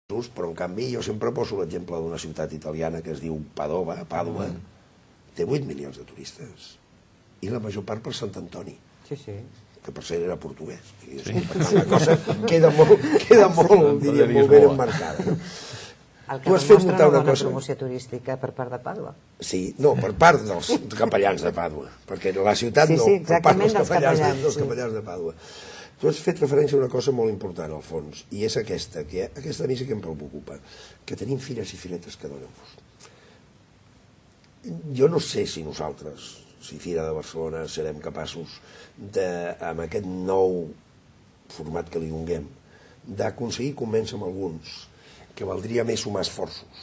però en canvi jo sempre poso l'exemple d'una ciutat italiana que es diu Padova, té 8 milions de turistes i la major part per Sant Antoni, que per cert era portuguès. La cosa queda molt ben emmarcada. El que demostra una bona promoció turística per part de Pàdua. Sí, no, per part dels capellans de Pàdua, perquè la ciutat no, per part dels capellans de Pàdua. Tu has fet referència a una cosa molt important, al fons, i és aquesta, que aquesta a mi sí que em preocupa, que tenim fires i firetes que donen gust. Jo no sé si nosaltres, si Fira de Barcelona, serem capaços, amb aquest nou format que li donem, d'aconseguir convèncer amb alguns que valdria més sumar esforços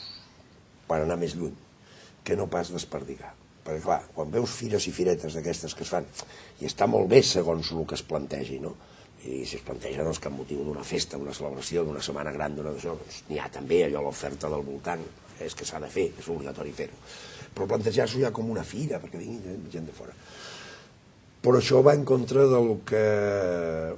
per anar més lluny, que no pas desperdigar. Perquè, clar, quan veus fires i firetes d'aquestes que es fan, i està molt bé segons el que es plantegi, no? I si es planteja doncs, que amb motiu d'una festa, d'una celebració, d'una setmana gran, d'una d'això, doncs n'hi ha també allò, l'oferta del voltant, és que s'ha de fer, és obligatori fer-ho. Però plantejar-s'ho ja com una fira, perquè vingui gent de fora. Però això va en contra del que...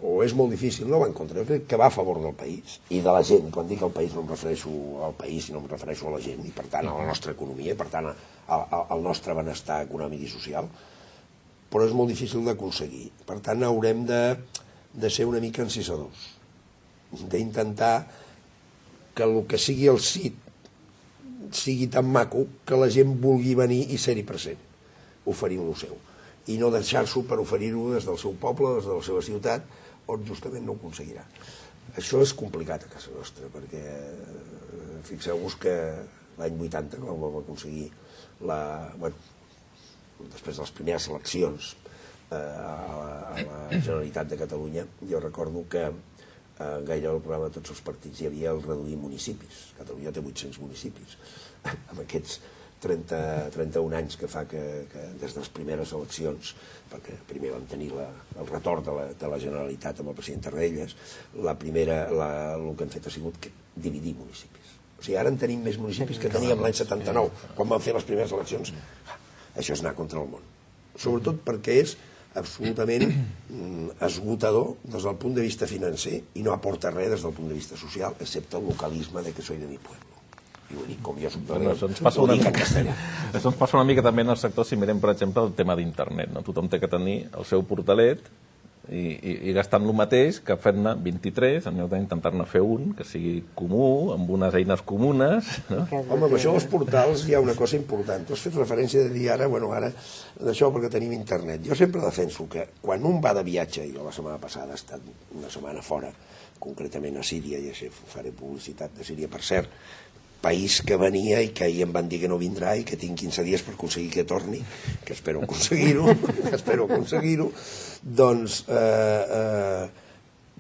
o és molt difícil, no va en contra, jo crec que va a favor del país i de la gent. Quan dic el país no em refereixo al país, sinó em refereixo a la gent i per tant a la nostra economia i per tant al nostre benestar econòmic i social, però és molt difícil d'aconseguir. Per tant haurem de ser una mica encisadors, d'intentar que el que sigui el sit sigui tan maco que la gent vulgui venir i ser-hi present, oferint lo seu, i no deixar-s'ho per oferir-ho des del seu poble, des de la seva ciutat, on justament no ho aconseguirà. Això és complicat a casa nostra, perquè fixeu-vos que l'any 80, quan vam aconseguir després de les primeres eleccions a la Generalitat de Catalunya, jo recordo que gairebé al programa de tots els partits hi havia el reduir municipis. Catalunya té 800 municipis. Amb aquests 31 anys que fa que des de les primeres eleccions, perquè primer vam tenir el retorn de la Generalitat amb el president Tarradellas, el que hem fet ha sigut dividir municipis. O sigui, ara en tenim més municipis que teníem l'any 79, quan vam fer les primeres eleccions. Això és anar contra el món. Sobretot perquè és absolutament esgotador des del punt de vista financer i no aporta res des del punt de vista social, excepte el localisme de que soy de mi pueblo. I ho dic com jo soc de l'Ebre, ho dic en castellà. Això ens passa una mica també en el sector, si mirem, per exemple, el tema d'internet. Tothom té que tenir el seu portalet i gastant el mateix que fent-ne 23, en lloc d'intentar-ne fer un, que sigui comú, amb unes eines comunes. Home, amb això dels portals hi ha una cosa important. Tu has fet referència de dir ara d'això perquè tenim internet. Jo sempre defenso que quan un va de viatge, i jo la setmana passada he estat una setmana fora, concretament a Síria, i així faré publicitat de Síria, per cert, país que venia i que ahir em van dir que no vindrà i que tinc 15 dies per aconseguir que torni, que espero aconseguir-ho, doncs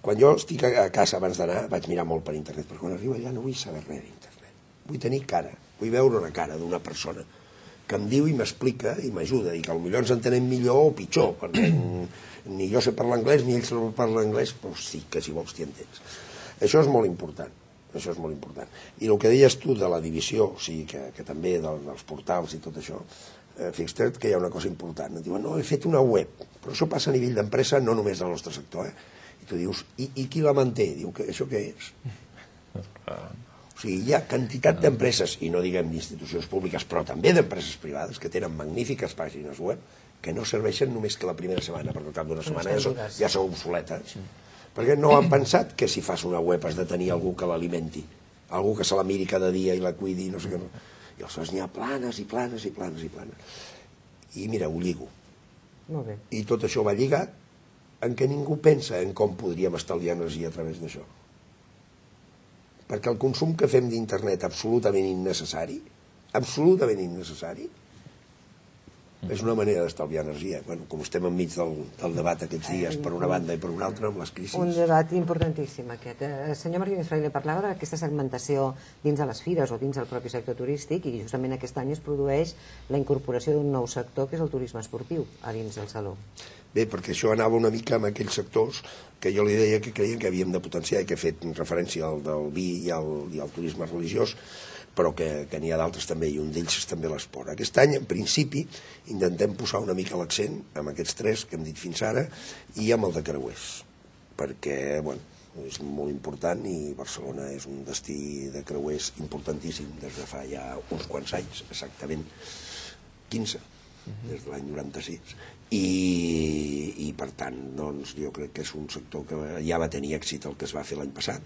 quan jo estic a casa abans d'anar vaig mirar molt per internet, perquè quan arribo allà no vull saber res d'internet, vull tenir cara, vull veure una cara d'una persona que em diu i m'explica i m'ajuda, i que potser ens entenem millor o pitjor, perquè ni jo sé parlar anglès ni ell sap parlar anglès, però sí que si vols t'hi entens. Això és molt important. Això és molt important. I el que deies tu de la divisió, o sigui, que també dels portals i tot això, fixa't que hi ha una cosa important. Et diuen, no, he fet una web, però això passa a nivell d'empresa, no només del nostre sector. I tu dius, i qui la manté? Diu, això què és? O sigui, hi ha quantitat d'empreses, i no diguem d'institucions públiques, però també d'empreses privades, que tenen magnífiques pàgines web, que no serveixen només que la primera setmana, perquè al cap d'una setmana ja són obsoletes. Perquè no han pensat que si fas una web has de tenir algú que l'alimenti, algú que se la miri cada dia i la cuidi, no sé què. I aleshores n'hi ha planes i planes i planes i planes. I mira, ho lligo. Molt bé. I tot això va lligat en què ningú pensa en com podríem estalviar energia a través d'això. Perquè el consum que fem d'internet absolutament innecessari, és una manera d'estalviar energia. Com estem enmig del debat aquests dies, per una banda i per una altra, amb les crisis. Un debat importantíssim, aquest. Senyor Martínez Fraile, parlava d'aquesta segmentació dins de les fires o dins del propi sector turístic, i justament aquest any es produeix la incorporació d'un nou sector, que és el turisme esportiu, a dins del saló. Bé, perquè això anava una mica amb aquells sectors que jo li deia que creien que havíem de potenciar i que he fet referència al del vi i al turisme religiós, però que n'hi ha d'altres també, i un d'ells és també l'esport. Aquest any, en principi, intentem posar una mica l'accent amb aquests tres que hem dit fins ara i amb el de creuers, perquè, és molt important, i Barcelona és un destí de creuers importantíssim des de fa ja uns quants anys, exactament 15, des de l'any 96, i per tant doncs, jo crec que és un sector que ja va tenir èxit el que es va fer l'any passat.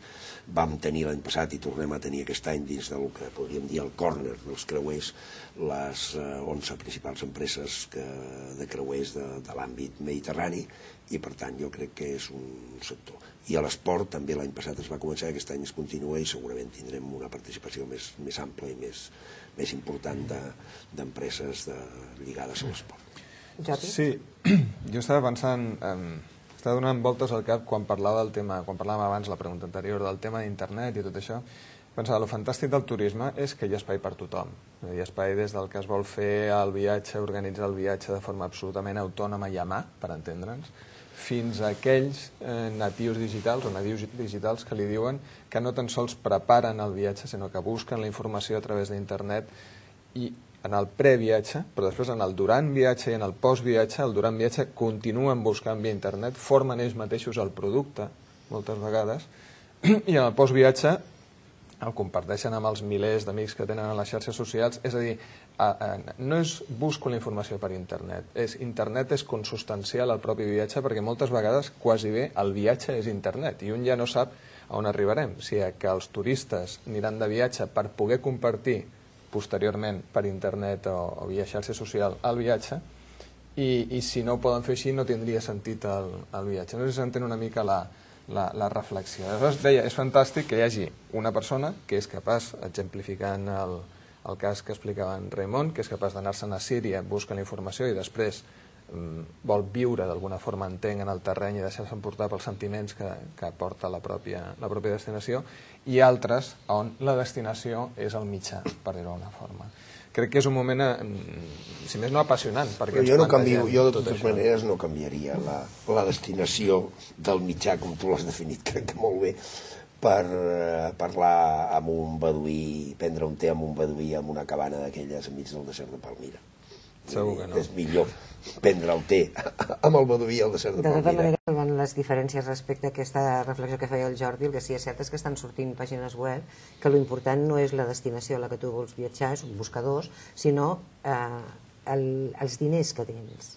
Vam tenir l'any passat i tornem a tenir aquest any dins del que podríem dir el córner dels creuers, les 11 principals empreses de creuers de l'àmbit mediterrani, i per tant jo crec que és un sector. I a l'esport també l'any passat es va començar, aquest any es continua, i segurament tindrem una participació més ampla i més important d'empreses lligades a l'esport. Jordi? Sí, jo estava pensant, estava donant voltes al cap quan parlava del tema, quan parlàvem abans, la pregunta anterior, del tema d'internet i tot això. Pensava, el fantàstic del turisme és que hi ha espai per tothom. Hi ha espai des del que es vol fer el viatge, organitzar el viatge de forma absolutament autònoma i a mà, per entendre'ns, fins a aquells natius digitals o nadius digitals que li diuen que no tan sols preparen el viatge, sinó que busquen la informació a través d'internet, i en el previatge, però després en el durant viatge i en el postviatge, el durant viatge continuen buscant via internet, formen ells mateixos el producte, moltes vegades, i en el postviatge el comparteixen amb els milers d'amics que tenen a les xarxes socials. És a dir, no és busco la informació per internet, internet és consubstancial al propi viatge, perquè moltes vegades quasi bé el viatge és internet, i un ja no sap a on arribarem, si que els turistes aniran de viatge per poder compartir posteriorment per internet o via xarxa social el viatge, i si no ho poden fer així no tindria sentit el viatge. No sé si s'entén una mica la reflexió. Aleshores deia, és fantàstic que hi hagi una persona que és capaç, exemplificant el cas que explicava en Raimon, que és capaç d'anar-se'n a Síria, busca la informació i després vol viure d'alguna forma, entenc, en el terreny i deixar-se emportar pels sentiments que porta la pròpia destinació, i altres on la destinació és el mitjà, per dir-ho d'alguna forma. Crec que és un moment, si més no, apassionant. Però jo no canvio, jo de totes maneres no canviaria la destinació del mitjà, com tu l'has definit, crec que molt bé, per parlar amb un beduí, prendre un té amb un beduí en una cabana d'aquelles enmig del desert de Palmira. Segur que no. És millor prendre el té amb el beduí al desert de Palmira. De tota manera, van les diferències respecte a aquesta reflexió que feia el Jordi. El que sí és cert és que estan sortint pàgines web que l'important no és la destinació a la que tu vols viatjar, són buscadors, sinó els diners que tens.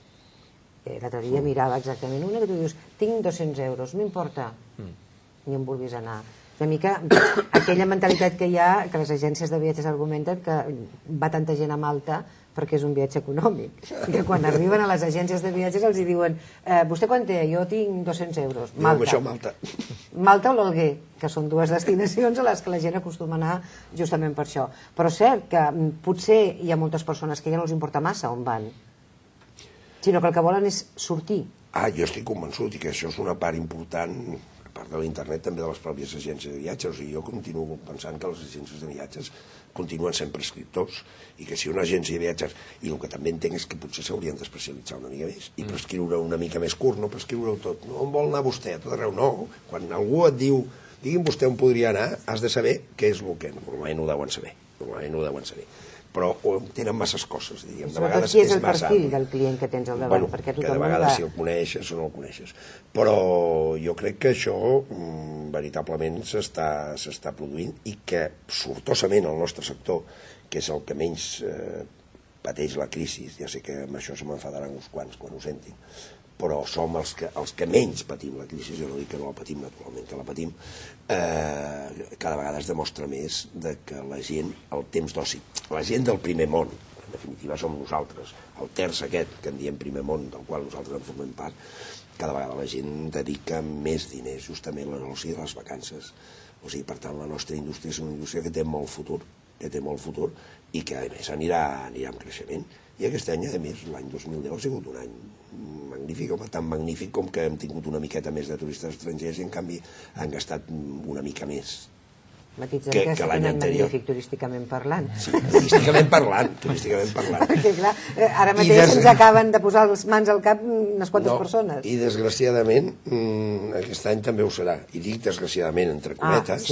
L'altre dia mirava exactament una que tu dius, tinc 200 euros, m'importa, ni em vulguis anar. Una mica aquella mentalitat que hi ha, que les agències de viatges argumenten que va tanta gent a Malta perquè és un viatge econòmic, que quan arriben a les agències de viatges els hi diuen vostè quan té? Jo tinc 200 euros. Malta. Malta o l'Alguer, que són dues destinacions a les que la gent acostuma a anar justament per això. Però és cert que potser hi ha moltes persones que ja no els importa massa on van, sinó que el que volen és sortir. Jo estic convençut, i que això és una part important, a part de l'internet, també de les pròpies agències de viatges. O sigui, jo continuo pensant que les agències de viatges continuen sent prescriptors, i que si una agència de viatges, i el que també entenc és que potser s'haurien d'especialitzar una mica més i prescriure una mica més curt, no prescriure-ho tot. No, on vol anar vostè? A tot arreu. No, quan algú et diu digui'm vostè on podria anar, has de saber què és el que normalment ho deuen saber. Però tenen masses coses, diríem. Sobretot si és el perfil del client que tens al davant, perquè tothom de vegades si el coneixes o no el coneixes. Però jo crec que això veritablement s'està produint, i que sortosament el nostre sector, que és el que menys pateix la crisi, ja sé que amb això se m'enfadaran uns quants quan ho sentin, però som els que menys patim la crisi. Jo no dic que no la patim, naturalment que la patim. Cada vegada es demostra més que la gent, el temps d'oci, la gent del primer món, en definitiva som nosaltres, el terç aquest que en diem primer món, del qual nosaltres en formem part, cada vegada la gent dedica més diners justament a l'oci de les vacances. O sigui, per tant, la nostra indústria és una indústria que té molt futur, i que a més anirà en creixement. I aquest any, a més, l'any 2010 ha sigut un any magnífic, tan magnífic com que hem tingut una miqueta més de turistes estrangers i en canvi han gastat una mica més que l'any anterior. Magnífic turísticament parlant. Sí, turísticament parlant. Perquè clar, ara mateix ens acaben de posar les mans al cap unes quantes persones. I desgraciadament aquest any també ho serà. I dic desgraciadament entre cometes,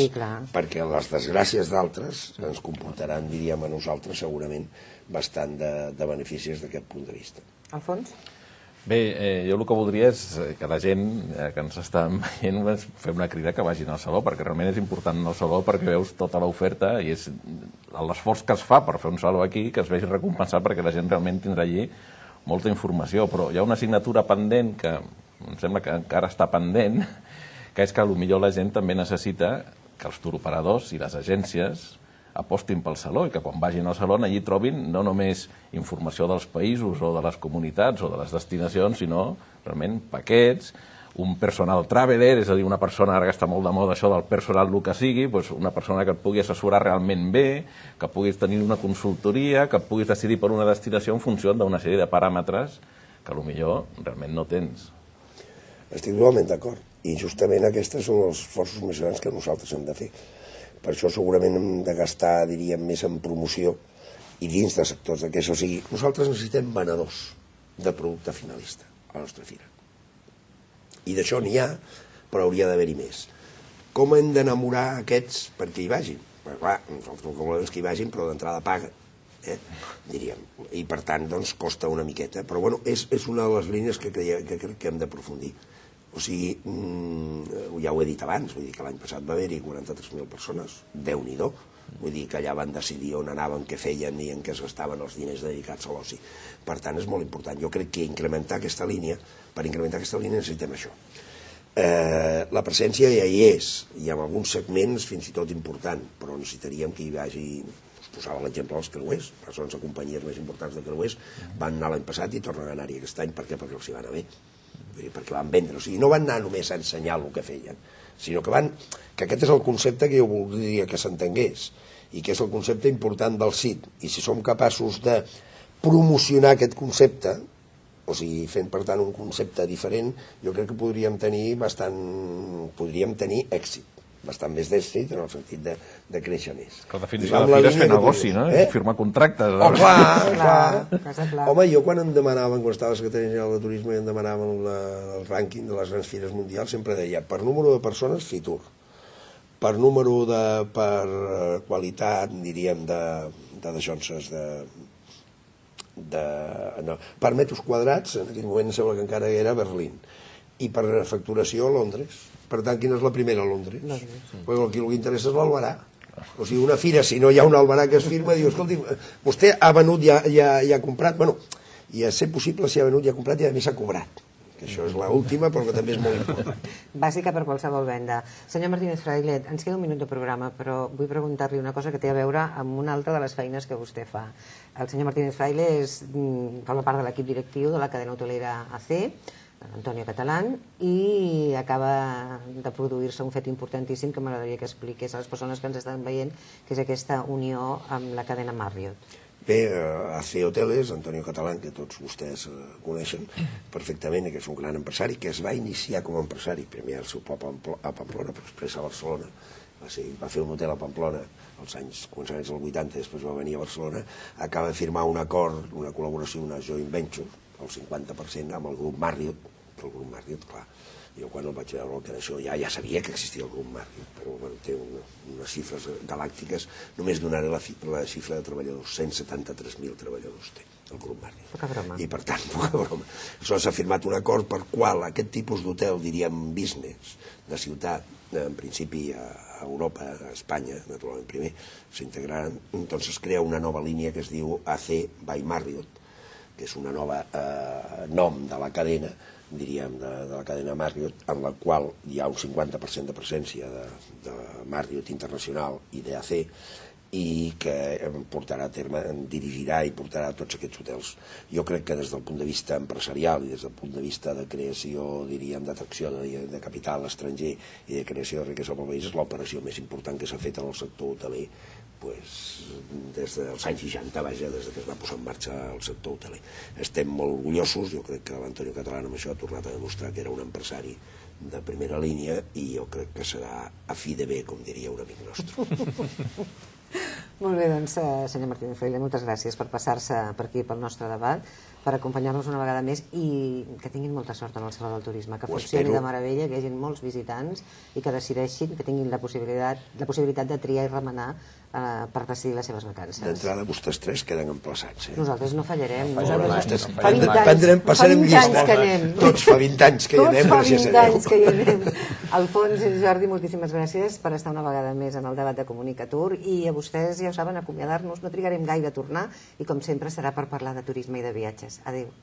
perquè les desgràcies d'altres ens comportaran, diríem a nosaltres, segurament bastant de beneficis d'aquest punt de vista. Alfons? Bé, jo el que voldria és que la gent que ens està veient fer una crida que vagin al saló, perquè realment és important anar al saló perquè veus tota l'oferta i és l'esforç que es fa per fer un saló aquí que es vegi recompensat perquè la gent realment tindrà allí molta informació, però hi ha una assignatura pendent que em sembla que encara està pendent, que és que potser la gent també necessita que els turoperadors i les agències apostin pel saló i que quan vagin al saló allí trobin no només informació dels països o de les comunitats o de les destinacions, sinó realment paquets, un personal traveler, és a dir, una persona, ara que està molt de moda això del personal el que sigui, una persona que et pugui assessorar realment bé, que puguis tenir una consultoria, que puguis decidir per una destinació en funció d'una sèrie de paràmetres que potser realment no tens. Estic totalment d'acord. I justament aquests són els esforços més grans que nosaltres hem de fer. Per això segurament hem de gastar, diríem, més en promoció i dins de sectors d'aquests. O sigui, nosaltres necessitem venedors de producte finalista a la nostra fira. I d'això n'hi ha, però hauria d'haver-hi més. Com hem d'enamorar aquests perquè hi vagin? Perquè, clar, nosaltres el que volem és que hi vagin, però d'entrada paguen, diríem. I per tant, doncs, costa una miqueta. Però bueno, és una de les línies que crec que hem d'aprofundir. O sigui, ja ho he dit abans, vull dir que l'any passat va haver-hi 43.000 persones, Déu-n'hi-do, vull dir que allà van decidir on anaven, què feien i en què es gastaven els diners dedicats a l'oci. Per tant, és molt important. Jo crec que per incrementar aquesta línia necessitem això. La presència ja hi és, i en alguns segments fins i tot important, però necessitaríem que hi vagi... Us posava l'exemple dels creuers, les 11 companyies més importants de creuers van anar l'any passat i tornen a anar-hi aquest any. Per què? Perquè els hi va anar bé. Perquè van vendre, o sigui, no van anar només a ensenyar el que feien, sinó que aquest és el concepte que jo voldria que s'entengués i que és el concepte important del CIT, i si som capaços de promocionar aquest concepte, o sigui, fent per tant un concepte diferent, jo crec que podríem tenir èxit, bastant més d'èxit en el sentit de créixer més. Que la definició de fira és fer negoci, no? Firmar contractes. Oh, clar. Home, jo quan em demanaven, quan estava a la Secretaria General de Turisme i em demanaven el rànquing de les grans fires mundials, sempre deia, per número de persones, Fitur. Per número per qualitat, diríem, de deixonses, per metres quadrats, en aquell moment sembla que encara era Berlín, i per facturació Londres. Per tant, quina és la primera a Londres? Perquè aquí el que interessa és l'albarà. O sigui, una fira, si no hi ha un albarà que es firma, diu, escolti, vostè ha venut i ha comprat, bueno, i a ser possible, si ha venut i ha comprat, i a més s'ha cobrat. Que això és l'última, però que també és molt important. Bàsica per qualsevol venda. Senyor Martínez Fraile, ens queda un minut de programa, però vull preguntar-li una cosa que té a veure amb una altra de les feines que vostè fa. El senyor Martínez Fraile forma part de l'equip directiu de la cadena hotelera AC, Antonio Catalán, i acaba de produir-se un fet importantíssim que m'agradaria que expliqués a les persones que ens estan veient, que és aquesta unió amb la cadena Marriott. Bé, AC Hoteles, Antonio Catalán, que tots vostès coneixen perfectament, que és un gran empresari, que es va iniciar com a empresari, primer al seu poble a Pamplona, però després a Barcelona. Va fer un hotel a Pamplona als començaments dels 80, després va venir a Barcelona, acaba de firmar un acord, una col·laboració, una joint venture, el 50% amb el grup Marriott. El grup Marriott, clar, jo quan el vaig veure el que era això ja sabia que existia el grup Marriott, però bueno, té unes xifres galàctiques. Només donaré la xifra de treballadors, 173.000 treballadors té el grup Marriott. Poca broma. I per tant, poca broma. Aleshores s'ha firmat un acord per qual aquest tipus d'hotel, diríem business, de ciutat, en principi a Europa, a Espanya, naturalment primer, s'integraran, doncs es crea una nova línia que es diu AC by Marriott, que és una nova nom de la cadena, diríem, de la cadena Marriott, en la qual hi ha un 50% de presència de Marriott Internacional i d'AC, i que portarà a terme, dirigirà i portarà tots aquests hotels. Jo crec que des del punt de vista empresarial i des del punt de vista de creació, diríem, d'atracció de capital estranger i de creació de riquesa pel país, és l'operació més important que s'ha fet en el sector hoteler des dels anys 60, vaja, des que es va posar en marxa el sector hoteler. Estem molt orgullosos, jo crec que l'Antonio Catalán amb això ha tornat a demostrar que era un empresari de primera línia i jo crec que serà a fi de bé, com diria un amic nostre. Molt bé, doncs, senyor Martínez Fraile, moltes gràcies per passar-se per aquí pel nostre debat, per acompanyar-nos una vegada més i que tinguin molta sort en el Saló del Turisme, que funcioni de meravella, que hi hagi molts visitants i que decideixin, que tinguin la possibilitat de triar i remenar per decidir les seves vacances. D'entrada, vostès tres queden emplaçats. Nosaltres no fallarem. Passarem llista. Tots fa 20 anys que hi anem, gràcies a Déu. Tots fa 20 anys que hi anem. Alfons i Jordi, moltíssimes gràcies per estar una vegada més en el debat de Comunicatur, i a vostès, ja ho saben, acomiadar-nos, no trigarem gaire a tornar, i com sempre serà per parlar de turisme i de viatges. Adéu.